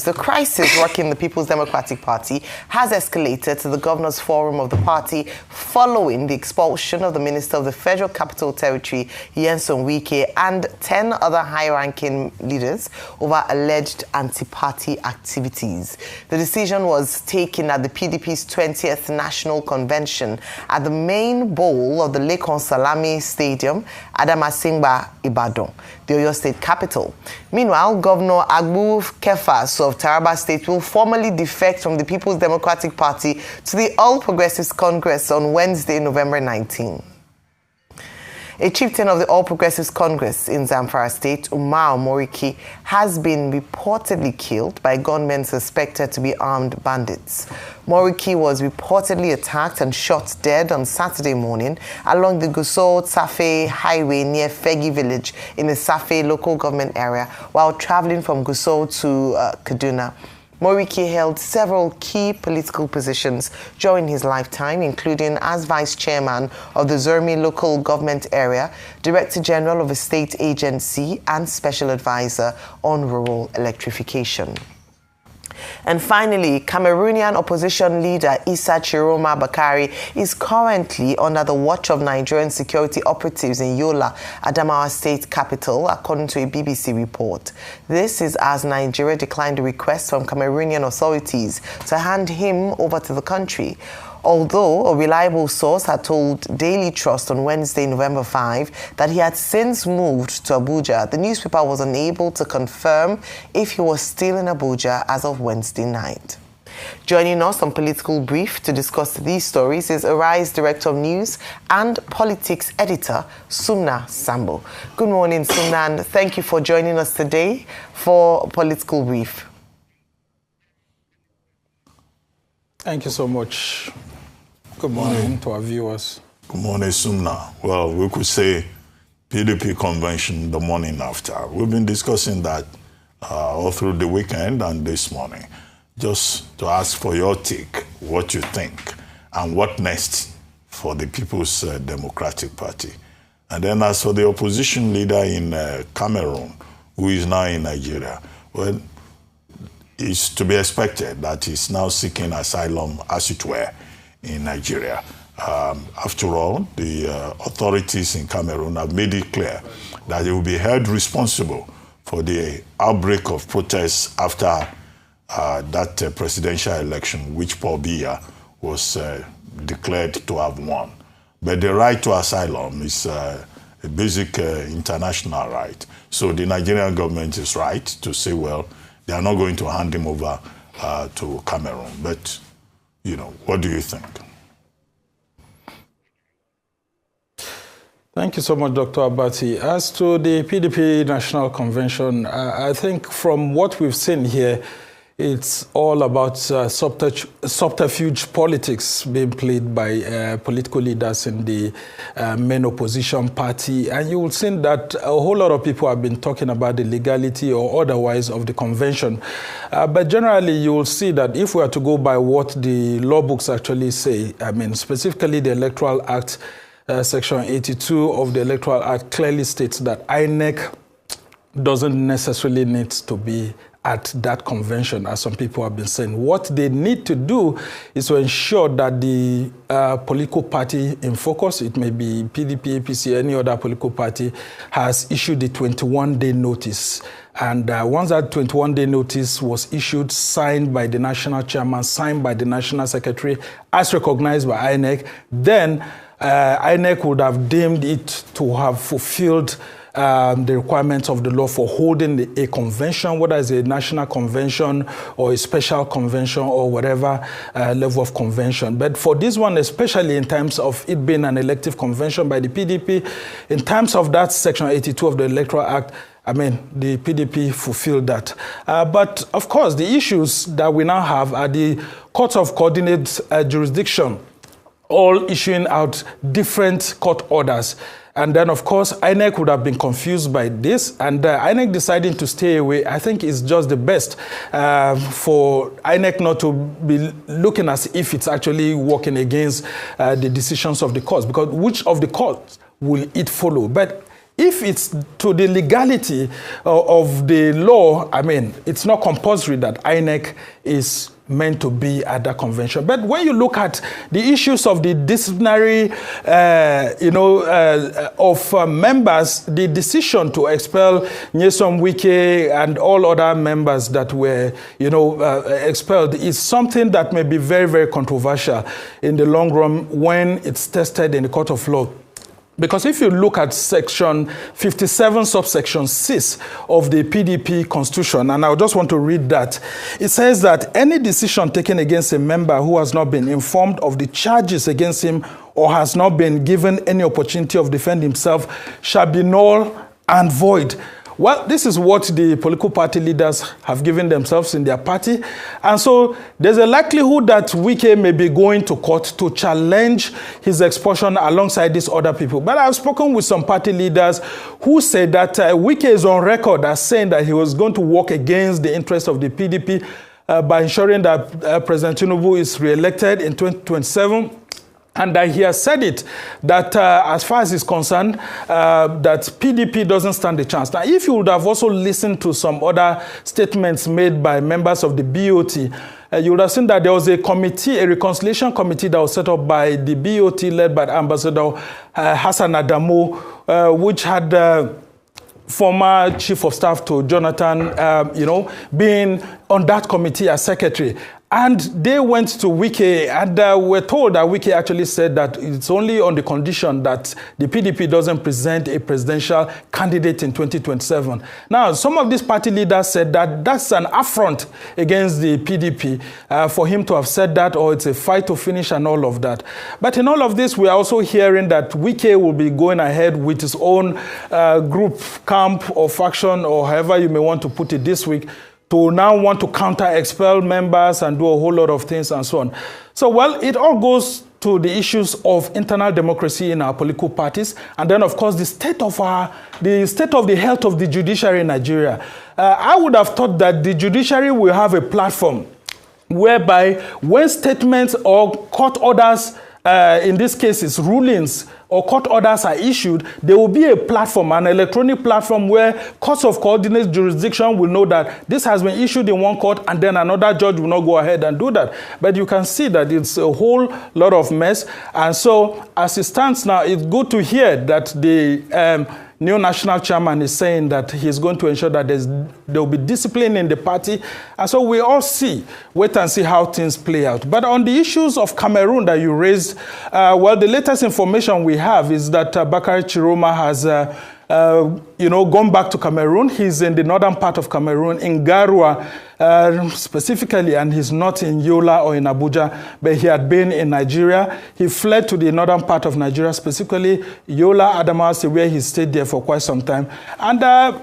The crisis rocking the People's Democratic Party has escalated to the Governors Forum of the party following the expulsion of the Minister of the Federal Capital Territory, Wike, and 10 other high-ranking leaders over alleged anti-party activities. The decision was taken at the PDP's 20th National Convention at the main bowl of the Lekon Salami Stadium, Adamasingba, Ibadan, the Oyo State capital. Meanwhile, Governor Agbu Kefas of Taraba State will formally defect from the People's Democratic Party to the All Progressives Congress on Wednesday, November 19. A chieftain of the All Progressives Congress in Zamfara State, Umar Moriki, has been reportedly killed by gunmen suspected to be armed bandits. Moriki was reportedly attacked and shot dead on Saturday morning along the Gusau-Safe highway near Fegi village in the Safe local government area while traveling from Gusau to Kaduna. Moriki held several key political positions during his lifetime, including as Vice Chairman of the Zurmi Local Government Area, Director General of a state agency, and Special Advisor on Rural Electrification. And finally, Cameroonian opposition leader Issa Chiroma Bakari is currently under the watch of Nigerian security operatives in Yola, Adamawa State capital, according to a BBC report. This is as Nigeria declined a request from Cameroonian authorities to hand him over to the country. Although a reliable source had told Daily Trust on Wednesday, November 5, that he had since moved to Abuja, the newspaper was unable to confirm if he was still in Abuja as of Wednesday night. Joining us on Political Brief to discuss these stories is Arise Director of News and Politics Editor, Sumna Sambo. Good morning, Sumna, and thank you for joining us today for Political Brief. Thank you so much. Good morning to our viewers. Good morning, Sumna. Well, we could say PDP convention the morning after. We've been discussing that all through the weekend and this morning. Just to ask for your take, what you think, and what next for the People's Democratic Party. And then as for the opposition leader in Cameroon, who is now in Nigeria, well, it's to be expected that he's now seeking asylum, as it were, in Nigeria. After all, the authorities in Cameroon have made it clear that they will be held responsible for the outbreak of protests after that presidential election, which Paul Biya was declared to have won. But the right to asylum is a basic international right. So the Nigerian government is right to say, well, they are not going to hand him over to Cameroon. But, you know, what do you think? Thank you so much, Dr. Abati. As to the PDP National Convention, I think from what we've seen here, it's all about subterfuge politics being played by political leaders in the main opposition party. And you will see that a whole lot of people have been talking about the legality or otherwise of the convention. But generally, you will see that if we are to go by what the law books actually say, I mean, specifically the Electoral Act, Section 82 of the Electoral Act clearly states that INEC doesn't necessarily need to be at that convention, as some people have been saying. What they need to do is to ensure that the political party in focus, it may be PDP, APC, any other political party, has issued the 21-day notice. And once that 21-day notice was issued, signed by the national chairman, signed by the national secretary, as recognized by INEC, then INEC would have deemed it to have fulfilled the requirements of the law for holding a convention, whether it's a national convention or a special convention or whatever level of convention. But for this one, especially in terms of it being an elective convention by the PDP, in terms of that Section 82 of the Electoral Act, I mean, the PDP fulfilled that. But of course, the issues that we now have are the courts of coordinate jurisdiction, all issuing out different court orders. And then, of course, INEC would have been confused by this. And INEC deciding to stay away, I think, is just the best for INEC not to be looking as if it's actually working against the decisions of the courts. Because which of the courts will it follow? But if it's to the legality of the law, I mean, it's not compulsory that INEC is meant to be at that convention. But when you look at the issues of the disciplinary, of members, the decision to expel Nyesom Wike and all other members that were, expelled is something that may be very, very controversial in the long run when it's tested in the court of law. Because if you look at section 57, subsection 6 of the PDP constitution, and I just want to read that, it says that any decision taken against a member who has not been informed of the charges against him or has not been given any opportunity of defending himself shall be null and void. Well, this is what the political party leaders have given themselves in their party. And so there's a likelihood that Wike may be going to court to challenge his expulsion alongside these other people. But I've spoken with some party leaders who say that Wike is on record as saying that he was going to work against the interests of the PDP by ensuring that President Tinubu is re-elected in 2027. And that he has said it, that as far as he's concerned, that PDP doesn't stand a chance. Now, if you would have also listened to some other statements made by members of the BOT, you would have seen that there was a committee, a reconciliation committee that was set up by the BOT led by Ambassador Hassan Adamo, which had former chief of staff to Jonathan, being on that committee as secretary. And they went to Wike and were told that Wike actually said that it's only on the condition that the PDP doesn't present a presidential candidate in 2027. Now, some of these party leaders said that that's an affront against the PDP for him to have said that, or it's a fight to finish and all of that. But in all of this, we are also hearing that Wike will be going ahead with his own group, camp, or faction, or however you may want to put it this week, to now want to counter-expel members and do a whole lot of things and so on. So, well, it all goes to the issues of internal democracy in our political parties, and then, of course, the state of the health of the judiciary in Nigeria. I would have thought that the judiciary will have a platform whereby when statements or court orders, in this case, it's rulings, or court orders are issued, there will be a platform, an electronic platform where courts of coordinate jurisdiction will know that this has been issued in one court and then another judge will not go ahead and do that. But you can see that it's a whole lot of mess. And so as it stands now, it's good to hear that the new national chairman is saying that he's going to ensure that there will be discipline in the party. And so we all wait and see how things play out. But on the issues of Cameroon that you raised, well, the latest information we have is that Bakari Chiroma has gone back to Cameroon. He's in the northern part of Cameroon, in Garua specifically, and he's not in Yola or in Abuja, but he had been in Nigeria. He fled to the northern part of Nigeria, specifically Yola, Adamawa, where he stayed there for quite some time. And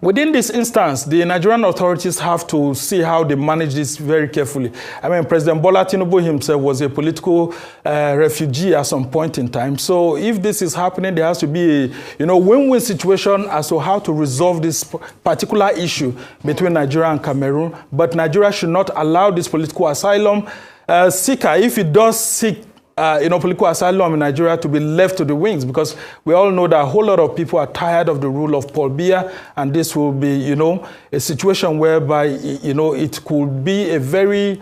within this instance, the Nigerian authorities have to see how they manage this very carefully. I mean, President Bola Tinubu himself was a political refugee at some point in time. So if this is happening, there has to be a win-win situation as to how to resolve this particular issue between Nigeria and Cameroon. But Nigeria should not allow this political asylum seeker, if it does seek political asylum in Nigeria, to be left to the wings, because we all know that a whole lot of people are tired of the rule of Paul Biya, and this will be, a situation whereby, it could be a very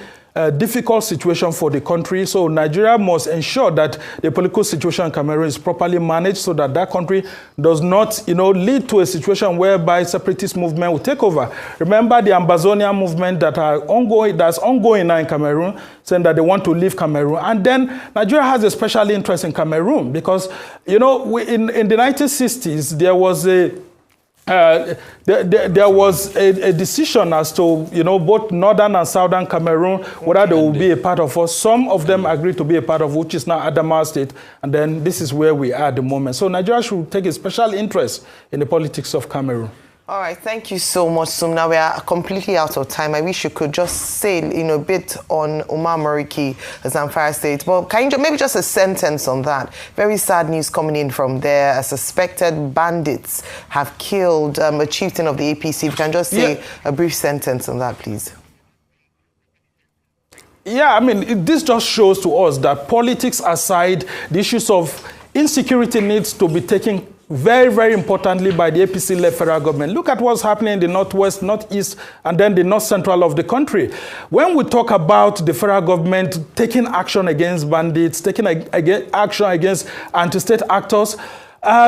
difficult situation for the country. So Nigeria must ensure that the political situation in Cameroon is properly managed so that that country does not, lead to a situation whereby separatist movement will take over. Remember the Ambazonia movement that's ongoing now in Cameroon, saying that they want to leave Cameroon. And then Nigeria has a special interest in Cameroon because, in the 1960s, there was there was a decision as to, both northern and southern Cameroon, whether they will be a part of us. Some of them agreed to be a part of, which is now Adamawa State. And then this is where we are at the moment. So Nigeria should take a special interest in the politics of Cameroon. All right, thank you so much, Sum. Now we are completely out of time. I wish you could just say, a bit on Umar Mariki, Zamfara State. But can you maybe just a sentence on that? Very sad news coming in from there. Suspected bandits have killed a chieftain of the APC. If you can just say a brief sentence on that, please. Yeah, I mean, this just shows to us that politics aside, the issues of insecurity needs to be taken very, very importantly by the APC-led federal government. Look at what's happening in the northwest, northeast, and then the north central of the country. When we talk about the federal government taking action against bandits, taking action against anti-state actors,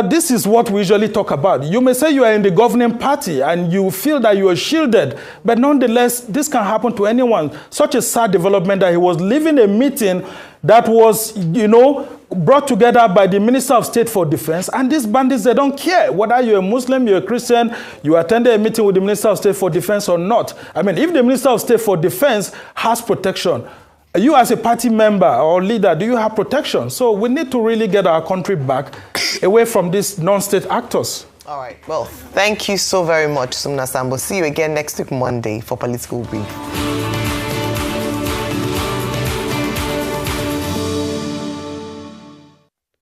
this is what we usually talk about. You may say you are in the governing party and you feel that you are shielded, but nonetheless, this can happen to anyone. Such a sad development that he was leaving a meeting that was, you know, brought together by the Minister of State for Defense, and these bandits, they don't care whether you're a Muslim, you're a Christian, you attended a meeting with the Minister of State for Defense or not. I mean, if the Minister of State for Defense has protection, you as a party member or leader, do you have protection? So we need to really get our country back away from these non-state actors. All right. Well, thank you so very much, Sumna Sambo. See you again next week, Monday, for Political Brief.